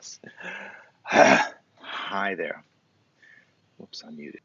Yes. Hi there. Oops, I'm muted.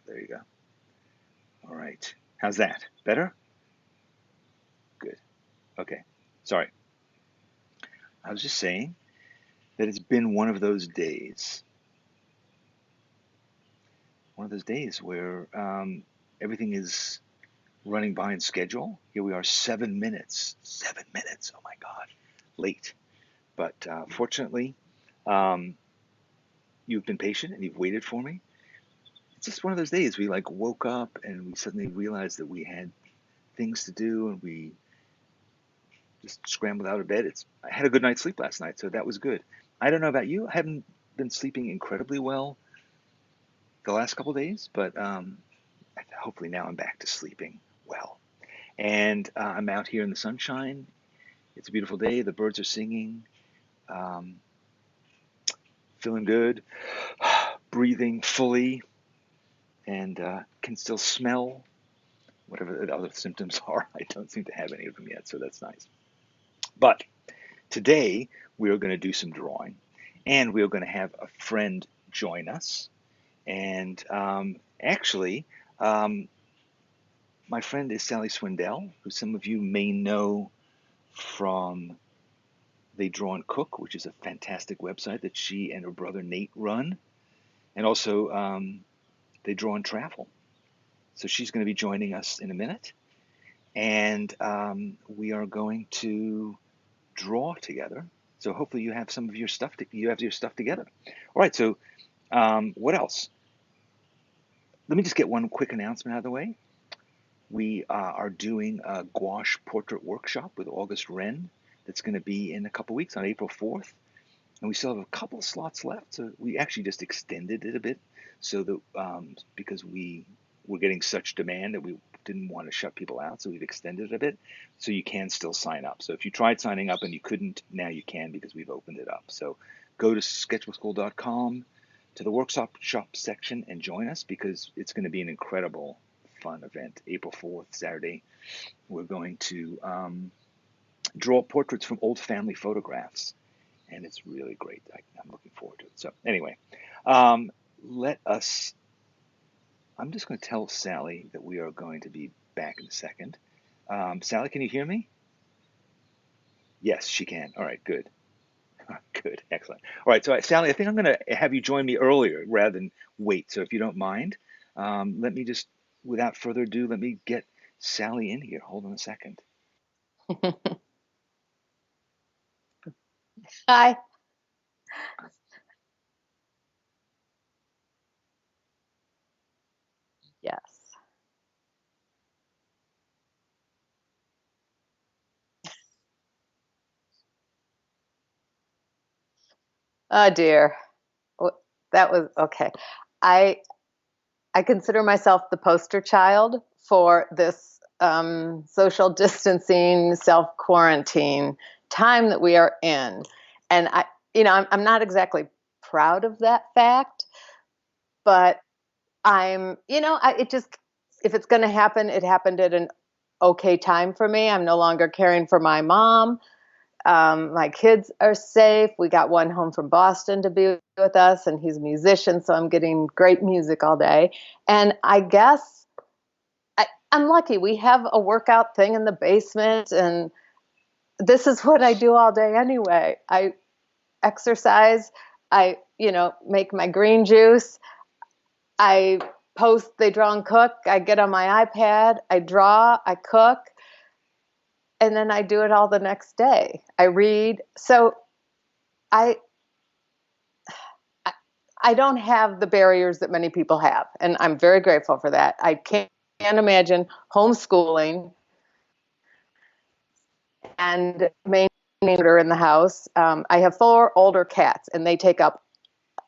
There you go. All right. How's that? Better? Good. Okay. Sorry. I was just saying that it's been one of those days where everything is running behind schedule. Here we are, 7 minutes. 7 minutes. Oh my God. Late. But fortunately, um, you've been patient and you've waited for me. It's just one of those days we like woke up and we suddenly realized that we had things to do and we just scrambled out of bed. I had a good night's sleep last night, so that was good. I don't know about you. I haven't been sleeping incredibly well the last couple of days, but hopefully now I'm back to sleeping well. And I'm out here in the sunshine. It's a beautiful day. The birds are singing. Um, Feeling good, breathing fully, and can still smell whatever the other symptoms are. I don't seem to have any of them yet, so that's nice. But today we are going to do some drawing, and we are going to have a friend join us. And actually, um, my friend is Sally Swindell, who some of you may know from They Draw and Cook, which is a fantastic website that she and her brother Nate run, and also They Draw and Travel. So she's going to be joining us in a minute, and we are going to draw together. So hopefully you have some of your stuff. You have your stuff together. All right. So what else? Let me just get one quick announcement out of the way. We are doing a gouache portrait workshop with August Wren. That's going to be in a couple weeks on April 4th. And we still have a couple of slots left. So we actually just extended it a bit so that because we were getting such demand that we didn't want to shut people out. So we've extended it a bit so you can still sign up. So if you tried signing up and you couldn't, now you can because we've opened it up. So go to sketchbookskool.com to the workshop shop section and join us because it's going to be an incredible fun event. April 4th, Saturday, we're going to draw portraits from old family photographs, and it's really great. I'm looking forward to it. So anyway, um, let us. I'm just going to tell Sally that we are going to be back in a second. Sally, can you hear me? Yes, she can. All right, good. Good, excellent. All right, so Sally, I think I'm going to have you join me earlier rather than wait. So if you don't mind, let me just, without further ado, let me get Sally in here. Hold on a second. Hi. Yes. Oh dear. That was okay. I I consider myself the poster child for this social distancing, self quarantine time that we are in, and I'm not exactly proud of that fact, but it just if it's going to happen, it happened at an okay time for me. I'm no longer caring for my mom. My kids are safe. We got one home from Boston to be with us, and he's a musician, so I'm getting great music all day. And I guess I'm lucky. We have a workout thing in the basement, and this is what I do all day anyway. I exercise. I make my green juice. I post They Draw and Cook. I get on my iPad, I draw, I cook, and then I do it all the next day. I read. So I I don't have the barriers that many people have, and I'm very grateful for that. I can't imagine homeschooling and maintaining order in the house. I have 4 older cats, and they take up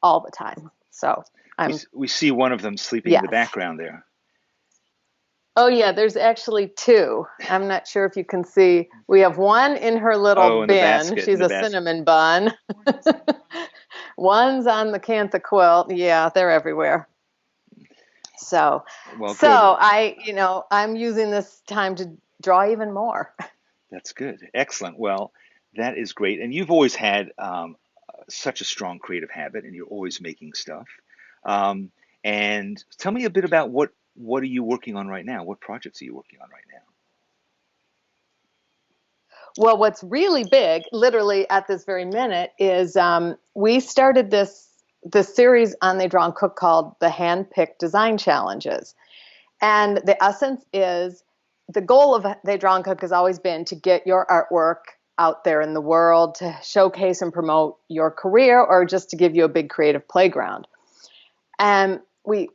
all the time. So We I'm we see one of them sleeping in the yes. background there. Oh yeah, there's actually 2. I'm not sure if you can see. We have one in her little Oh, in the bin. basket, in She's the a basket. cinnamon bun. One's on the Cantha quilt. Yeah, they're everywhere. So, Well, so good. I'm using this time to draw even more. That's good. Excellent. Well, that is great. And you've always had such a strong creative habit, and you're always making stuff. Um, and tell me a bit about what are you working on right now? What projects are you working on right now? Well, what's really big, literally at this very minute, is we started this series on They Draw and Cook called the Handpicked Design Challenges. And the essence is the goal of They Draw and Cook has always been to get your artwork out there in the world, to showcase and promote your career, or just to give you a big creative playground. And we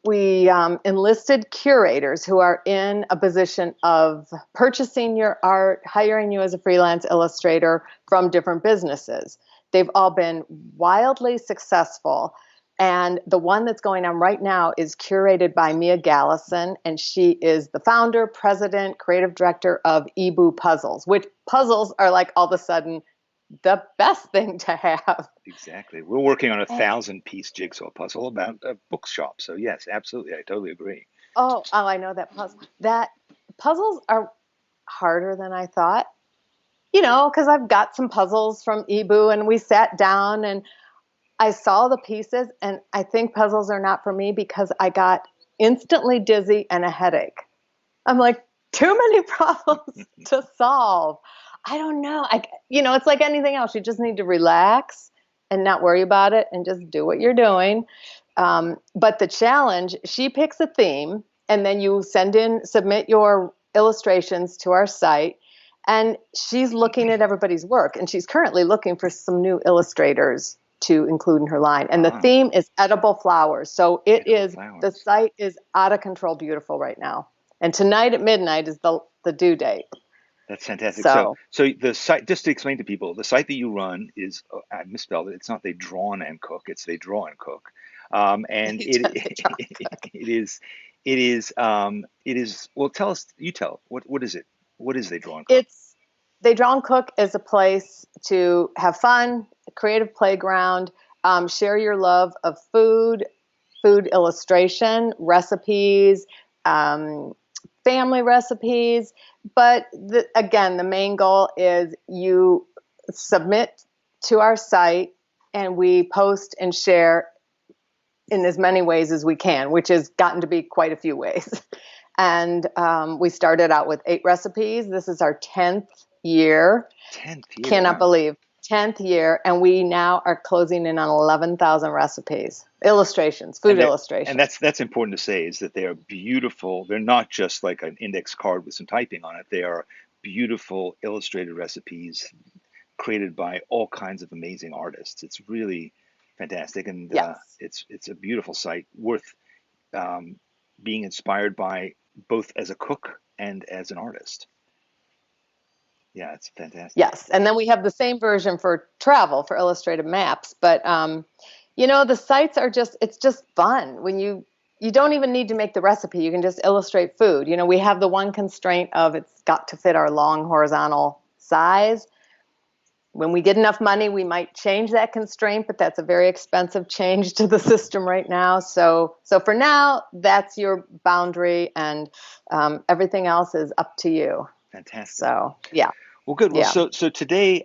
enlisted curators who are in a position of purchasing your art, hiring you as a freelance illustrator from different businesses. They've all been wildly successful. And the one that's going on right now is curated by Mia Gallison, and she is the founder, president, creative director of Ebu Puzzles, which puzzles are like all of a sudden the best thing to have. Exactly. We're working on a 1,000-piece jigsaw puzzle about a bookshop. So yes, absolutely. I totally agree. Oh, I know that puzzle. That puzzles are harder than I thought. Because I've got some puzzles from Ebu, and we sat down and I saw the pieces, and I think puzzles are not for me because I got instantly dizzy and a headache. I'm like, too many problems to solve. I don't know. It's like anything else. You just need to relax and not worry about it and just do what you're doing. But the challenge, she picks a theme, and then you submit your illustrations to our site. And she's looking at everybody's work, and she's currently looking for some new illustrators to include in her line. And the Ah, theme is edible flowers. So edible the flowers. site is out of control beautiful right now. And tonight at midnight is the due date. That's fantastic. So, So so the site, just to explain to people, the site that you run is, I misspelled it. It's not They Drawn and Cook. It's They Draw and Cook. And they it, draw and cook. it is, well, tell us, you tell, what is it? What is They Draw and Cook? It's They Draw and Cook is a place to have fun, a creative playground, share your love of food illustration, recipes, um, family recipes. But again, the main goal is you submit to our site, and we post and share in as many ways as we can, which has gotten to be quite a few ways. And we started out with 8 recipes. This is our 10th year. 10th year. Cannot Wow. believe 10th year, and we now are closing in on 11,000 recipes, illustrations, And food that, and illustrations. that's important to say is that they are beautiful. They're not just like an index card with some typing on it. They are beautiful illustrated recipes created by all kinds of amazing artists. It's really fantastic, and Yes. it's a beautiful site worth um, being inspired by both as a cook and as an artist. Yeah, it's fantastic. Yes, and then we have the same version for travel for illustrated maps. But the sites are it's just fun when you don't even need to make the recipe. You can just illustrate food. We have the one constraint of it's got to fit our long horizontal size. When we get enough money, we might change that constraint, but that's a very expensive change to the system right now. So for now, that's your boundary, and everything else is up to you. Fantastic. So yeah, Well, good. Well, yeah. so today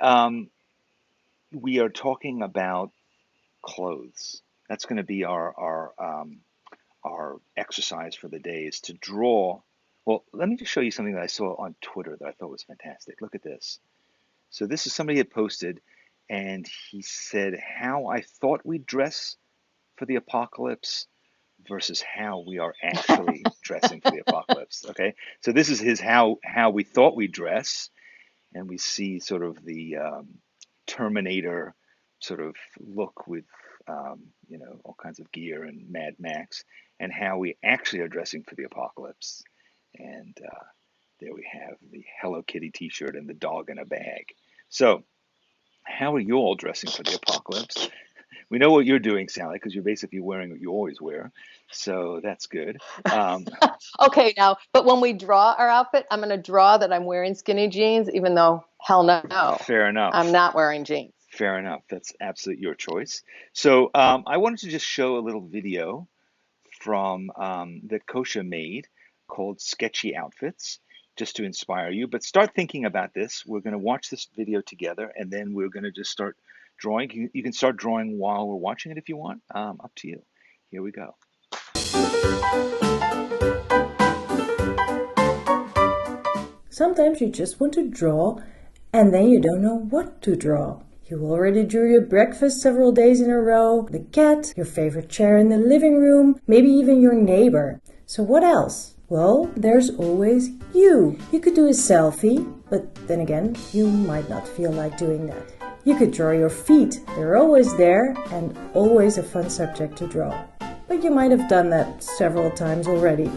we are talking about clothes. That's going to be our exercise for the day is to draw. Well, let me just show you something that I saw on Twitter that I thought was fantastic. Look at this. So this is somebody had posted, and he said how I thought we'd dress for the apocalypse, versus how we are actually dressing for the apocalypse. Okay, so this is his how we thought we dress, and we see sort of the Terminator sort of look with all kinds of gear and Mad Max, and how we actually are dressing for the apocalypse. And there we have the Hello Kitty T-shirt and the dog in a bag. So, how are you all dressing for the apocalypse? We know what you're doing, Sally, because you're basically wearing what you always wear. So that's good. Um, Okay, now, but when we draw our outfit, I'm going to draw that I'm wearing skinny jeans, even though hell no, Fair I'm enough. not wearing jeans. Fair enough. That's absolutely your choice. So I wanted to just show a little video from that Kosha made called Sketchy Outfits, just to inspire you. But start thinking about this. We're going to watch this video together, and then we're going to just start drawing. You can start drawing while we're watching it if you want. Up to you. Here we go. Sometimes you just want to draw and then you don't know what to draw. You already drew your breakfast several days in a row, the cat, your favorite chair in the living room, maybe even your neighbor. So what else? Well, there's always you. You could do a selfie, but then again, you might not feel like doing that. You could draw your feet. They're always there and always a fun subject to draw. But you might have done that several times already.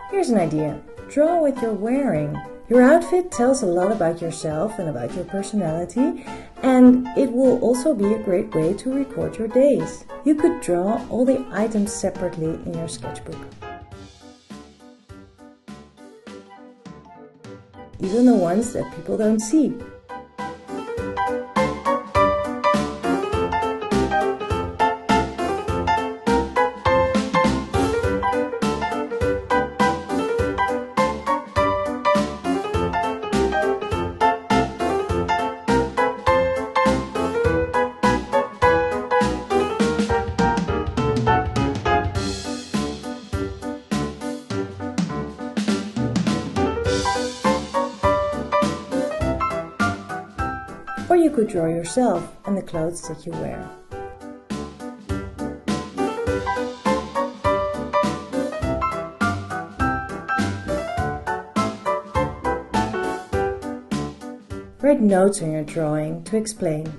Here's an idea. Draw what you're wearing. Your outfit tells a lot about yourself and about your personality, and it will also be a great way to record your days. You could draw all the items separately in your sketchbook. Even the ones that people don't see. Or you could draw yourself and the clothes that you wear. Write notes on your drawing to explain.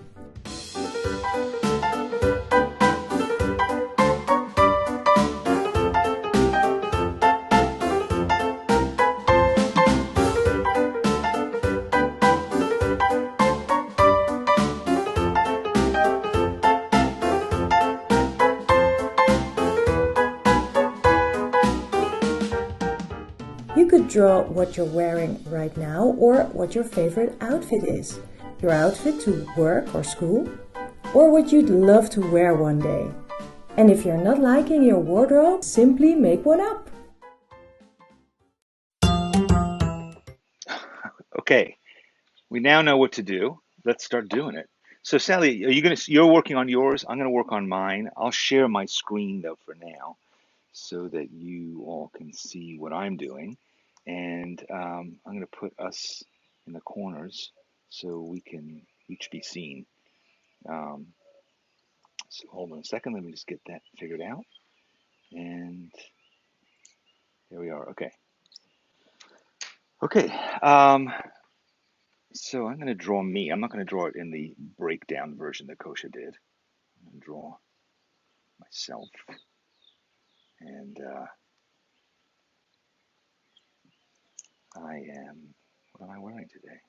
You could draw what you're wearing right now or what your favorite outfit is. Your outfit to work or school, or what you'd love to wear one day. And if you're not liking your wardrobe, simply make one up. Okay, we now know what to do. Let's start doing it. So Sally, you're working on yours. I'm gonna work on mine. I'll share my screen though for now, so that you all can see what I'm doing. And I'm going to put us in the corners so we can each be seen. Um, so hold on a second. Let me just get that figured out. And there we are. Okay. Okay. So I'm going to draw me. I'm not going to draw it in the breakdown version that Kosha did. I'm going to draw myself. And what am I wearing today?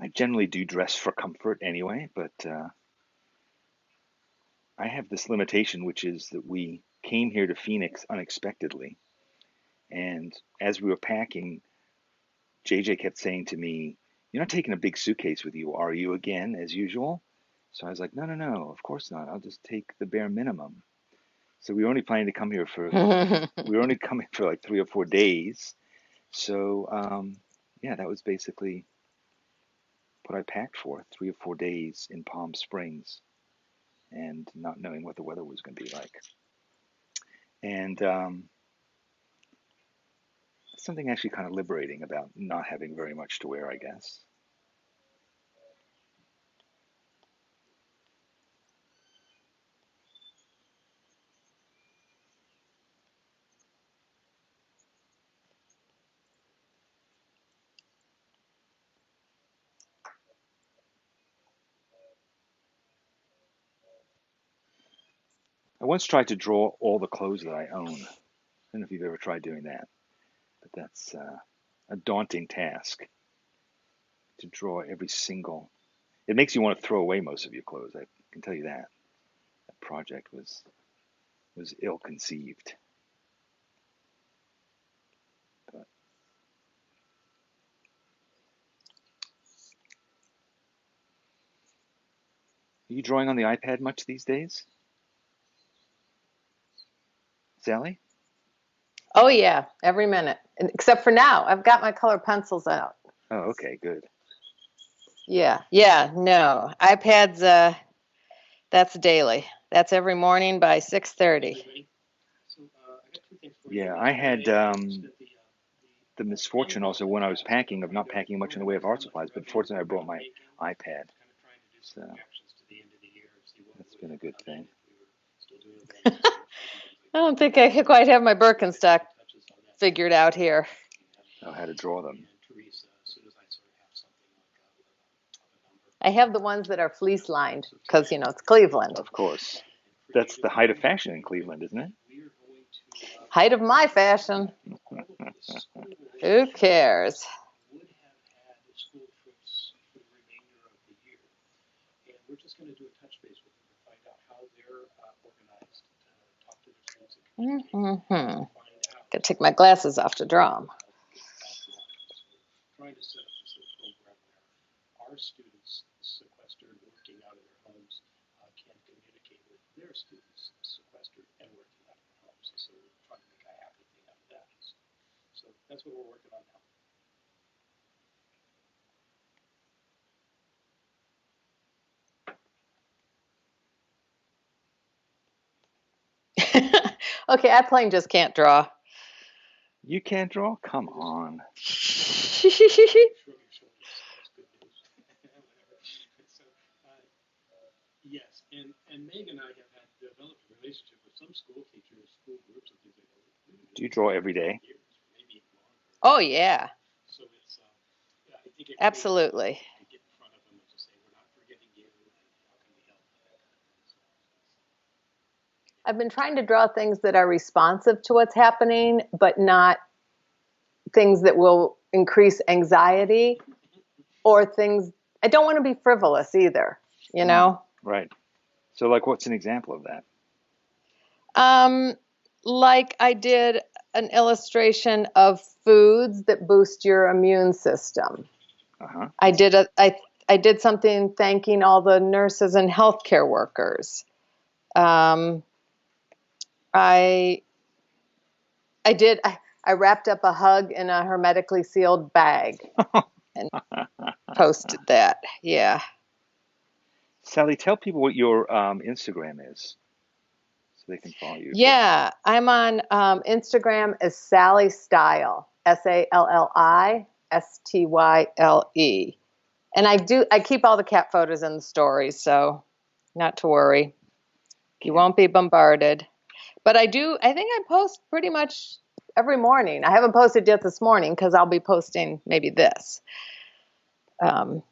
I generally do dress for comfort anyway, but I have this limitation, which is that we came here to Phoenix unexpectedly. And as we were packing, JJ kept saying to me, "You're not taking a big suitcase with you, are you again, as usual?" So I was like, "No, no, no, of course not. I'll just take the bare minimum." So we were only planning to come here we were only coming for like 3 or 4 days. So yeah, that was basically what I packed for 3 or 4 days in Palm Springs and not knowing what the weather was going to be like. And something actually kind of liberating about not having very much to wear, I guess. I once tried to draw all the clothes that I own. I don't know if you've ever tried doing that, but that's a daunting task to draw every single. It makes you want to throw away most of your clothes. I can tell you that. That project was ill-conceived. But are you drawing on the iPad much these days, Sally? Oh yeah, every minute. Except for now, I've got my color pencils out. Oh, okay, good. Yeah, yeah, no. iPads, that's daily. That's every morning by 6:30. Yeah, I had the misfortune also when I was packing of not packing much in the way of art supplies, but fortunately I brought my iPad, so that's been a good thing. I don't think I quite have my Birkenstock figured out here. Oh, how to draw them. I have the ones that are fleece lined because, you know, it's Cleveland. Of course. That's the height of fashion in Cleveland, isn't it? Height of my fashion. Who cares? Mm-hmm. Gotta take my glasses off to draw them. Okay, I plain just can't draw. You can't draw? Come on. Do you draw every day? Oh yeah, absolutely. I've been trying to draw things that are responsive to what's happening, but not things that will increase anxiety or things. I don't want to be frivolous either, you know? Right. So, like, what's an example of that? Um, like I did an illustration of foods that boost your immune system. Uh-huh. I did something thanking all the nurses and healthcare workers. Um, I I wrapped up a hug in a hermetically sealed bag and posted that. Yeah. Sally, tell people what your Instagram is so they can follow you. Yeah, I'm on Instagram as Sally Style, SALLISTYLE. And I keep all the cat photos in the stories, so not to worry. You won't be bombarded. But I think I post pretty much every morning. I haven't posted yet this morning because I'll be posting maybe this. Um,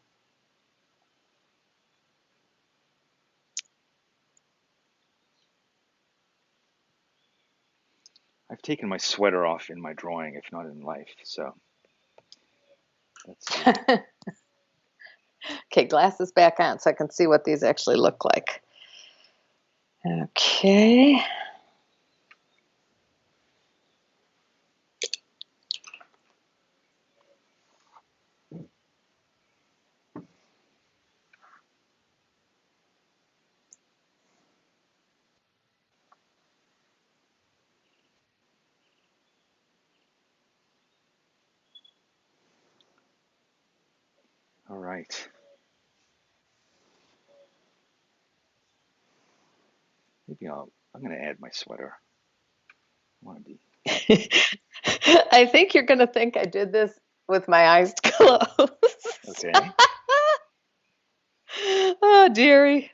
I've taken my sweater off in my drawing, if not in life. So that's good. okay, glasses back on so I can see what these actually look like. Okay. All right. Maybe I'm going to add my sweater. I want to be I think you're going to think I did this with my eyes closed. Okay. Oh, dearie.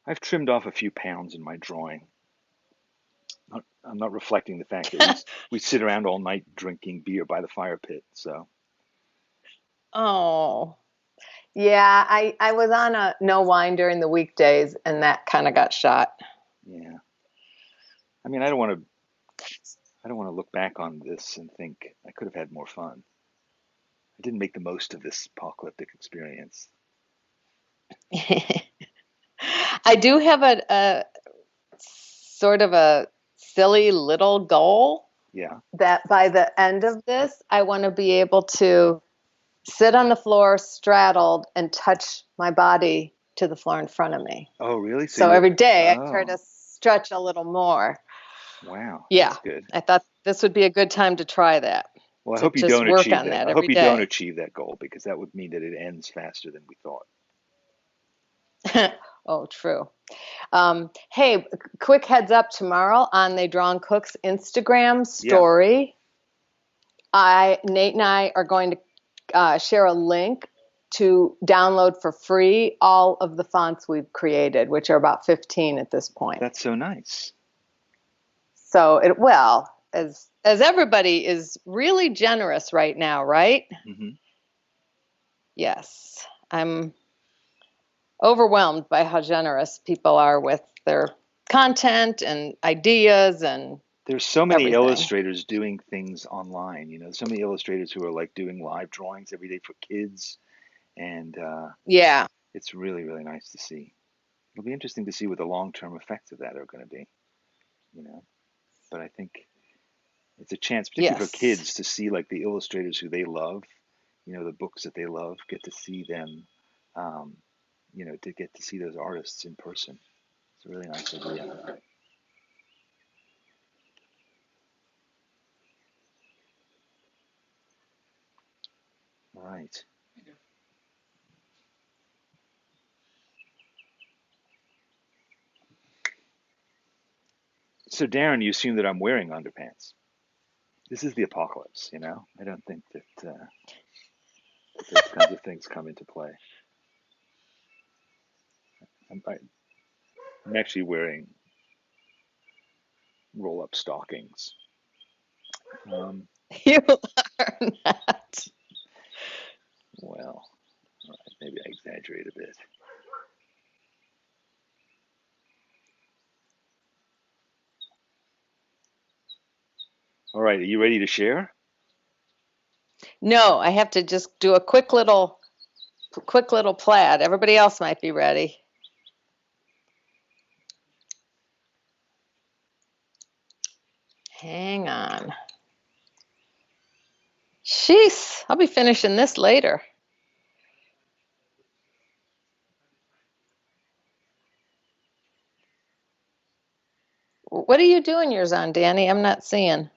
I've trimmed off a few pounds in my drawing. I'm not reflecting the fact that we sit around all night drinking beer by the fire pit. So Oh, yeah. I was on a no wine during the weekdays, and that kind of got shot. yeah, I mean, I don't want to look back on this and think I could have had more fun. I didn't make the most of this apocalyptic experience. I do have a sort of a silly little goal Yeah. that by the end of this, I want to be able to sit on the floor straddled and touch my body to the floor in front of me. Oh, really? So So you're, every day I try oh, to stretch a little more. wow, Yeah, that's good. I thought this would be a good time to try that, Well, I to hope you just don't work achieve on that. that I hope every you don't day. achieve that goal because that would mean that it ends faster than we thought. Oh, true. Hey, quick heads up tomorrow on They Drawn Cooks Instagram Yeah. story. Nate and I are going to share a link to download for free all of the fonts we've created, which are about 15 at this point. That's so nice. So as everybody is really generous right now, right? Hmm. Yes, I'm overwhelmed by how generous people are with their content and ideas and There's so many everything. illustrators doing things online, so many illustrators who are like doing live drawings every day for kids, and Yeah. it's really, really nice to see. It'll be interesting to see what the long-term effects of that are going to be, you know. But I think it's a chance, particularly for Yes. kids, to see like the illustrators who they love, the books that they love, get to see them, um, to get to see those artists in person. It's a really nice idea. All right. So Darren, you assume that I'm wearing underpants. This is the apocalypse, I don't think that those kinds of things come into play. I'm actually wearing roll-up stockings. Um, You are not. well, all right, maybe I exaggerate a bit. All right, are you ready to share? No, I have to just do a quick little plaid. Everybody else might be ready. Hang on. Jeez, I'll be finishing this later. What are you doing yours on, Danny? I'm not seeing.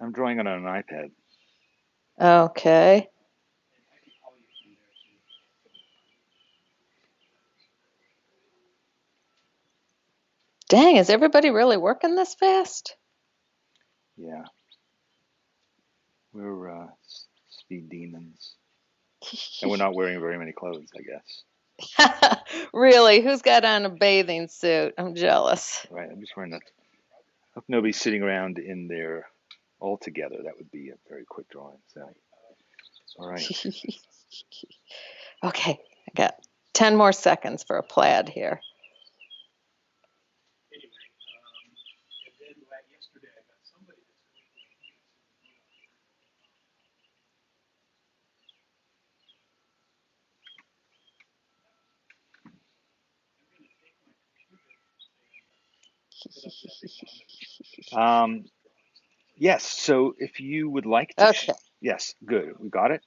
I'm drawing it on an iPad. Okay. Dang, is everybody really working this fast? Yeah, we're speed demons, and we're not wearing very many clothes, I guess. Really? Who's got on a bathing suit? I'm jealous. Right, I'm just wearing that. Hope nobody's sitting around in there all together. That would be a very quick drawing. So, all right. Okay, I got 10 more seconds for a plaid here. Um, yes. So if you would like to, Okay, yes, good. We got it.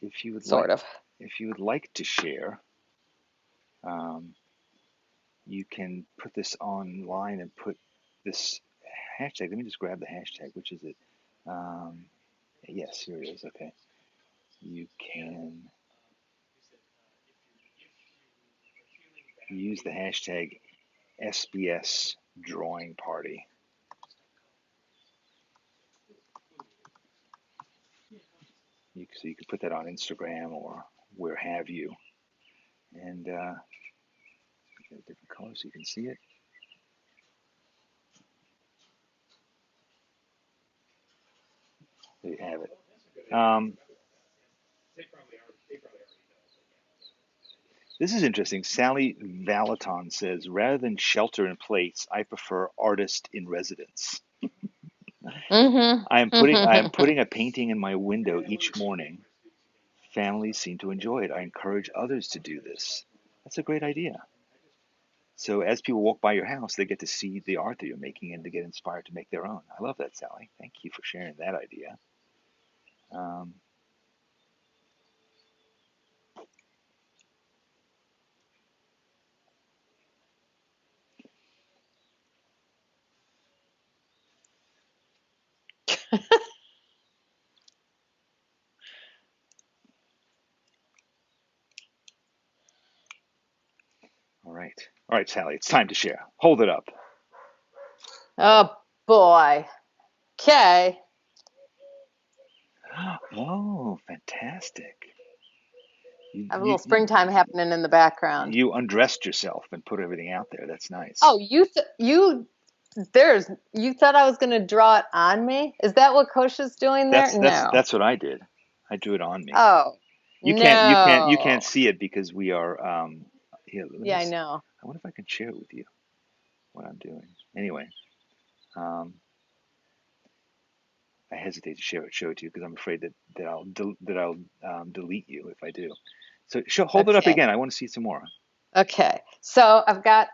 If you would like, sort of. if you would like to share, Um, you can put this online and put this hashtag. Let me just grab the hashtag. Which is it? Um, yes, here it is. Okay. You can use the hashtag SBS Drawing Party. So you could put that on Instagram or where have you. And get a different color so you can see it. There you have it. This is interesting. Sally Valaton says, rather than shelter in place, I prefer artist in residence. I am putting a painting in my window each morning. Families seem to enjoy it. I encourage others to do this. That's a great idea. So as people walk by your house, they get to see the art that you're making and to get inspired to make their own. I love that, Sally. Thank you for sharing that idea. Um, all right, Sally, it's time to share. Hold it up. Oh boy. Okay. Oh, fantastic. You, I have a you, little springtime happening in the background. you undressed yourself and put everything out there. That's nice. Oh, you thought I was going to draw it on me? Is that what Kosha's doing there? No. That's what I did. I drew it on me. Oh, You can't no. see it because we are here, let me Yeah, I know. I wonder if I can share it with you what I'm doing. Anyway, um, I hesitate to show it to you because I'm afraid that I'll delete you if I do. So hold it up Okay. again. I want to see some more. Okay. So I've got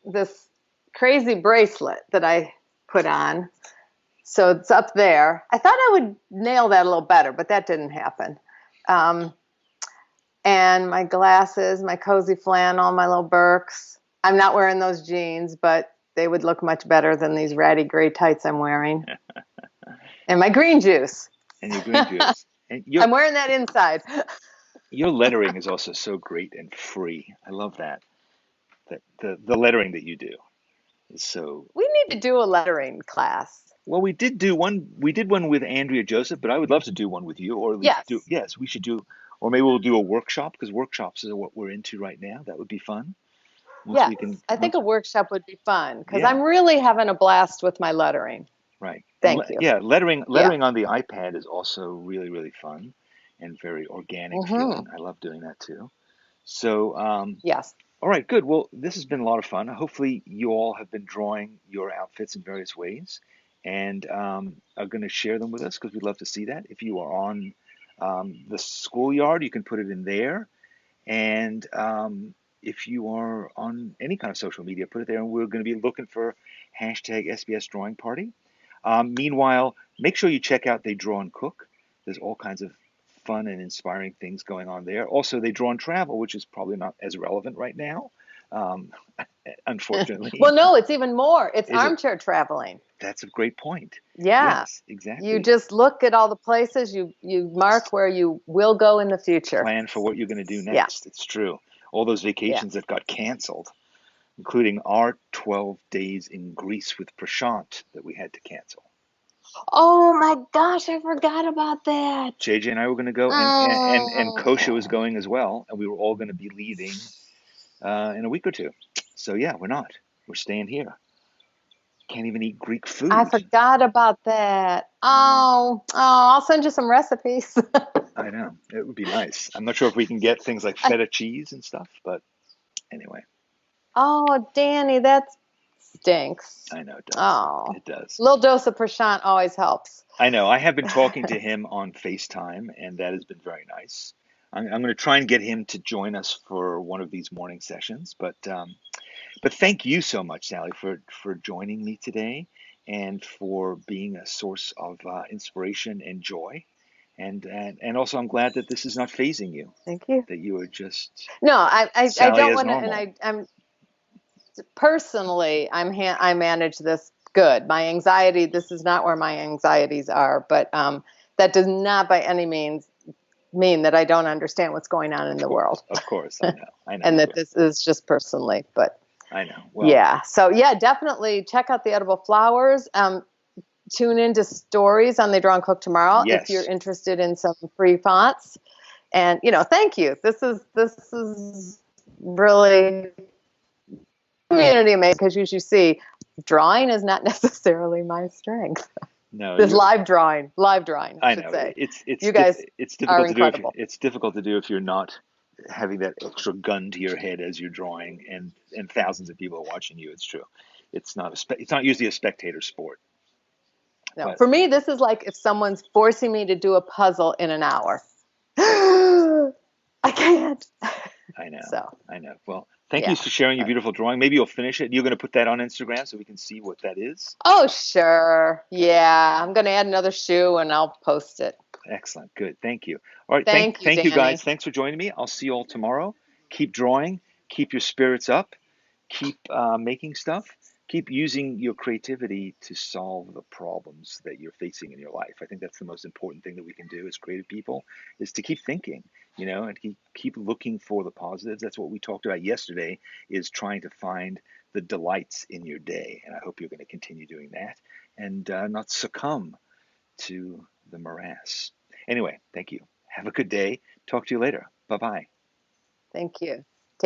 this crazy bracelet that I put on. So it's up there. I thought I would nail that a little better, but that didn't happen. Um, and my glasses, my cozy flannel, my little Birks. I'm not wearing those jeans, but they would look much better than these ratty gray tights I'm wearing. And my green juice. And your green juice. And I'm wearing that inside. your lettering is also so great and free. I love that. That the lettering that you do is so. We need to do a lettering class. Well, we did do one. We did one with Andrea Joseph, but I would love to do one with you. Or we could do. Yes. Yes, we should do. Or maybe we'll do a workshop because workshops are what we're into right now. That would be fun. Once Yes. we can. I think Once. a workshop would be fun because Yeah. I'm really having a blast with my lettering. Right. Thank you. Yeah. Yeah. Lettering on the iPad is also really really fun and very organic Mm-hmm. feeling. I love doing that too. So. Yes. All right, good. Well, this has been a lot of fun. Hopefully, you all have been drawing your outfits in various ways and are going to share them with us because we'd love to see that. If you are on the schoolyard, you can put it in there. And if you are on any kind of social media, put it there. And we're going to be looking for hashtag SBS Drawing Party. Meanwhile, make sure you check out They Draw and Cook. There's all kinds of fun and inspiring things going on there. Also, They Draw and Travel, which is probably not as relevant right now, um, unfortunately. Well, no, it's even more. It's Is it? armchair traveling. That's a great point. Yeah. Yes, You exactly. just look at all the places you mark where you will go in the future. Plan for what you're going to do Yeah. next. It's true. All those Yeah. vacations that got canceled, including our 12 days in Greece with Prashant that we had to cancel. Oh my gosh, I forgot about that. JJ and I were going to go, and Kosha was Oh. going as well, and we were all going to be leaving in a week or two. So yeah, we're not. We're staying here. Can't even eat Greek I food. forgot about that. I know. I'll send you some recipes. I know. It would be nice. I'm not sure if we can get things like I, feta cheese and stuff, but anyway, oh, Danny, that stinks. I know it does. Oh, It does. little dose of Prashant always helps. I know. I have been talking to him on FaceTime, and that has been very nice. I'm going to try and get him to join us for one of these morning sessions. But thank you so much, Sally, for joining me today and for being a source of inspiration and joy. And also I'm glad that this is not phasing you, Thank you. that you are just No, I Sally don't as want to, and normal. I'm personally, I manage this good. My anxiety, this is not where my anxieties are, but that does not by any means mean that I don't understand what's going on in the world, Of course, I know and you that do. this is just personally. But I know. Well, yeah, so yeah, definitely check out the edible flowers. Tune into stories on They Draw and Cook tomorrow if you're yes. interested in some free fonts. And thank you. This is really community amazing because you should see, drawing is not necessarily my strength. No, This you're live drawing, I I should know say. it's You guys it's are difficult to do if incredible. it's difficult to do if you're not having that extra gun to your head as you're drawing, and thousands of people are watching you. It's true. It's not usually a spectator sport, No, but for me, this is like if someone's forcing me to do a puzzle in an hour. I can't. I know. So, I know. Well, thank you yeah. for sharing your But, beautiful drawing. Maybe you'll finish it. You're going to put that on Instagram so we can see what that is. oh, sure. Yeah. I'm going to add another shoe and I'll post it. Excellent. Good. Thank you. All right. Thank you, Thank you guys. Danny. Thanks for joining me. I'll see you all tomorrow. Keep drawing. Keep your spirits up. Keep making stuff. Keep using your creativity to solve the problems that you're facing in your life. I think that's the most important thing that we can do as creative people, is to keep thinking, and keep looking for the positives. That's what we talked about yesterday, is trying to find the delights in your day. And I hope you're going to continue doing that and not succumb to the morass. Anyway, thank you. Have a good day. Talk to you later. Bye bye. Thank you.